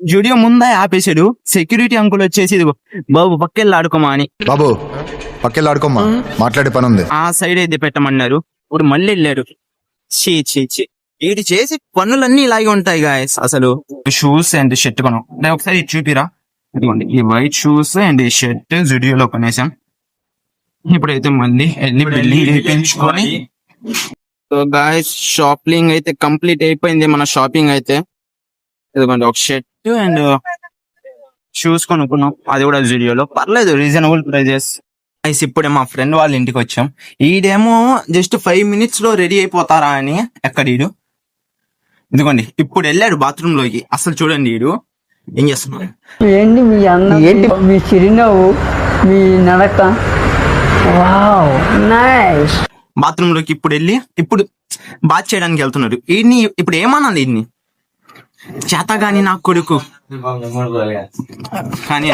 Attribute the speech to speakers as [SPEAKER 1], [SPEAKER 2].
[SPEAKER 1] జుడియో ముందే ఆపేశాడు. Security uncle వచ్చేసి ఇదిగో బాబు పక్కెళ్ళి ఆడుకోమా అని,
[SPEAKER 2] బాబు పక్కెళ్ళి ఆడుకోమ్మా, మాట్లాడే పని ఉంది.
[SPEAKER 1] ఆ సైడ్ అయితే పెట్టమన్నారు. ఇప్పుడు మళ్ళీ వెళ్ళారు. చీ చీ చీ, వీటి చేసి పనులన్నీ ఇలాగే ఉంటాయి గాయస్. అసలు షూస్ అండ్ షర్ట్ కొనం, ఒకసారి ఇది చూపిరా. ఇదిగోండి ఈ వైట్ షూస్ అండ్ ఈ షర్ట్ జుడియోలో కొనేసాం. ఇప్పుడైతే మళ్ళీ వెళ్ళి బిల్డింగ్ వేయించుకొని, సో గాయస్ షాపింగ్ అయితే కంప్లీట్ అయిపోయింది. మన షాపింగ్ అయితే ఇదిగోండి ఒక షర్ట్ అండ్ షూస్ కొనుక్కున్నాం, అది కూడా జుడియోలో. పర్లేదు, రీజనబుల్ ప్రైజెస్. గైస్ ఇప్పుడే మా ఫ్రెండ్ వాళ్ళ ఇంటికి వచ్చాం. ఈడేమో జస్ట్ 5 minutes లో రెడీ అయిపోతారా అని ఎక్కడీడు. ఇదిగోండి ఇప్పుడు వెళ్ళాడు బాత్రూమ్ లోకి. అసలు చూడండి ఈడు ఏం చేస్తున్నాడు.
[SPEAKER 3] ఏంటి మీ అన్న, ఏంటి మీ చిరునవ్వు, మీ నడక, వావ్ నైస్.
[SPEAKER 1] బాత్రూమ్ లోకి ఇప్పుడు వెళ్ళి ఇప్పుడు బాత్ చేయడానికి వెళ్తున్నాడు. ఈయన్ని ఇప్పుడు ఏమన్నది ఈయన్ని, చేత గాని నా కొడుకు కానీ